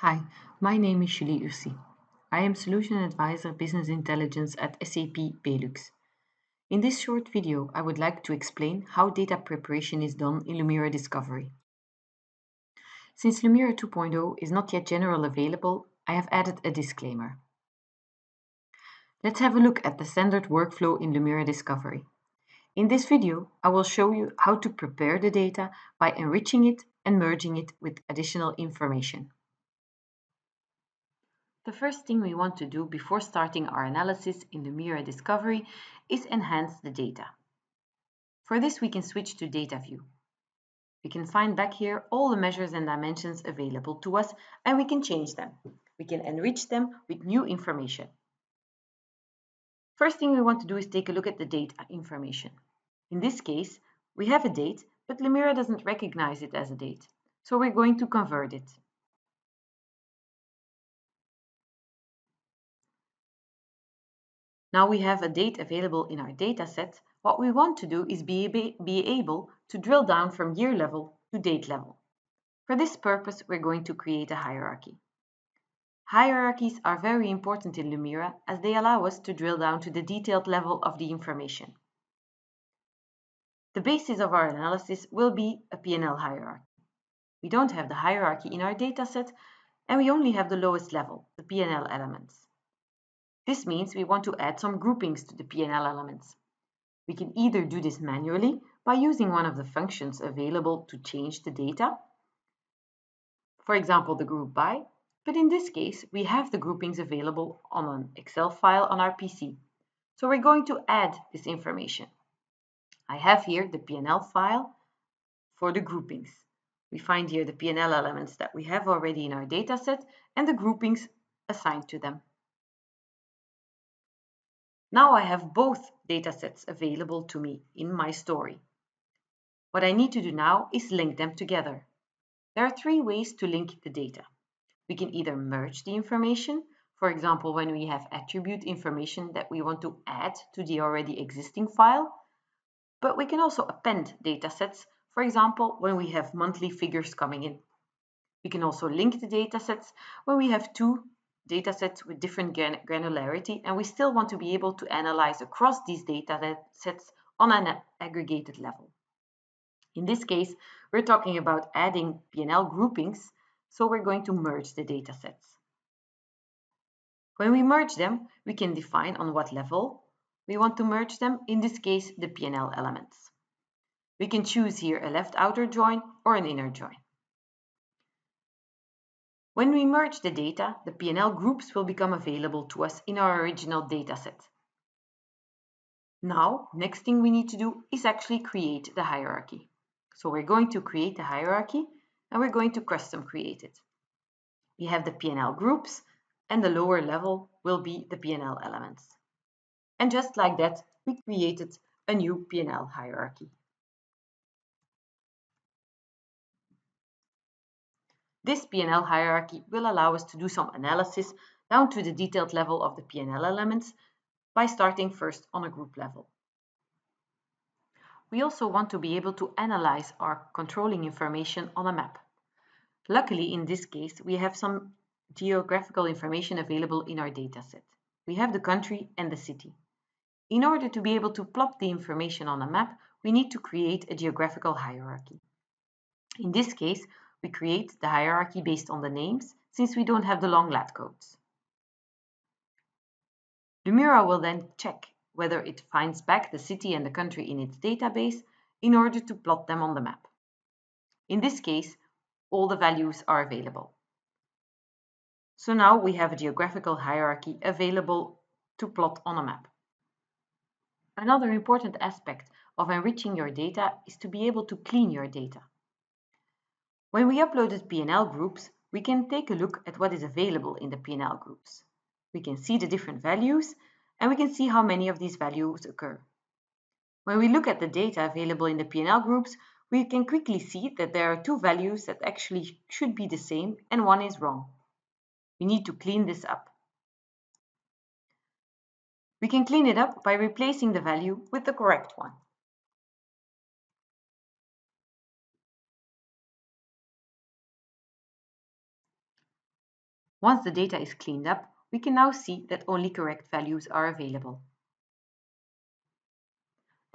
Hi, my name is Julie Ursi. I am Solution Advisor Business Intelligence at SAP Belux. In this short video, I would like to explain how data preparation is done in Lumira Discovery. Since Lumira 2.0 is not yet general available, I have added a disclaimer. Let's have a look at the standard workflow in Lumira Discovery. In this video, I will show you how to prepare the data by enriching it and merging it with additional information. The first thing we want to do before starting our analysis in the Lumira Discovery is enhance the data. For this, we can switch to Data View. We can find back here all the measures and dimensions available to us, and we can change them. We can enrich them with new information. First thing we want to do is take a look at the data information. In this case, we have a date, but Lumira doesn't recognize it as a date, so we're going to convert it. Now we have a date available in our dataset. What we want to do is be able to drill down from year level to date level. For this purpose, we're going to create a hierarchy. Hierarchies are very important in Lumira as they allow us to drill down to the detailed level of the information. The basis of our analysis will be a P&L hierarchy. We don't have the hierarchy in our dataset, and we only have the lowest level, the P&L elements. This means we want to add some groupings to the P&L elements. We can either do this manually by using one of the functions available to change the data, for example, the group by, but in this case, we have the groupings available on an Excel file on our PC. So we're going to add this information. I have here the P&L file for the groupings. We find here the P&L elements that we have already in our dataset and the groupings assigned to them. Now I have both datasets available to me in my story. What I need to do now is link them together. There are three ways to link the data. We can either merge the information, for example, when we have attribute information that we want to add to the already existing file, but we can also append datasets, for example, when we have monthly figures coming in. We can also link the datasets when we have two datasets with different granularity and we still want to be able to analyze across these datasets on an aggregated level. In this case, we're talking about adding P&L groupings, so we're going to merge the datasets. When we merge them, we can define on what level we want to merge them, in this case, the P&L elements. We can choose here a left outer join or an inner join. When we merge the data, the P&L groups will become available to us in our original dataset. Now, next thing we need to do is actually create the hierarchy. So we're going to create the hierarchy and we're going to custom create it. We have the P&L groups and the lower level will be the P&L elements. And just like that, we created a new P&L hierarchy. This P&L hierarchy will allow us to do some analysis down to the detailed level of the P&L elements by starting first on a group level. We also want to be able to analyze our controlling information on a map. Luckily, in this case, we have some geographical information available in our dataset. We have the country and the city. In order to be able to plot the information on a map, we need to create a geographical hierarchy. In this case, we create the hierarchy based on the names, since we don't have the long lat codes. Lumira will then check whether it finds back the city and the country in its database in order to plot them on the map. In this case, all the values are available. So now we have a geographical hierarchy available to plot on a map. Another important aspect of enriching your data is to be able to clean your data. When we uploaded P&L groups, we can take a look at what is available in the P&L groups. We can see the different values and we can see how many of these values occur. When we look at the data available in the P&L groups, we can quickly see that there are two values that actually should be the same and one is wrong. We need to clean this up. We can clean it up by replacing the value with the correct one. Once the data is cleaned up, we can now see that only correct values are available.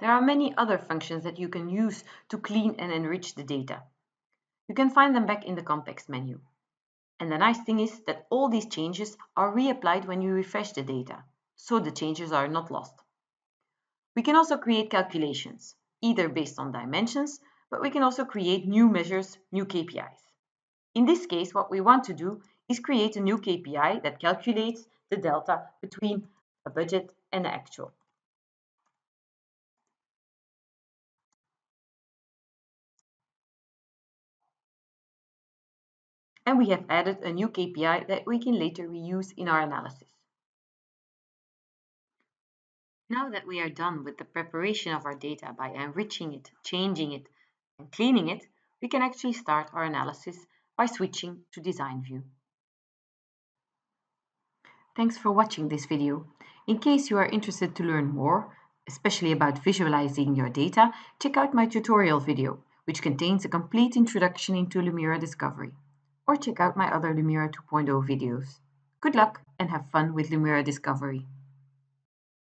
There are many other functions that you can use to clean and enrich the data. You can find them back in the context menu. And the nice thing is that all these changes are reapplied when you refresh the data, so the changes are not lost. We can also create calculations, either based on dimensions, but we can also create new measures, new KPIs. In this case, what we want to do is create a new KPI that calculates the delta between a budget and the actual. And we have added a new KPI that we can later reuse in our analysis. Now that we are done with the preparation of our data by enriching it, changing it, and cleaning it, we can actually start our analysis by switching to Design View. Thanks for watching this video. In case you are interested to learn more, especially about visualizing your data, check out my tutorial video, which contains a complete introduction into Lumira Discovery. Or check out my other Lumira 2.0 videos. Good luck and have fun with Lumira Discovery.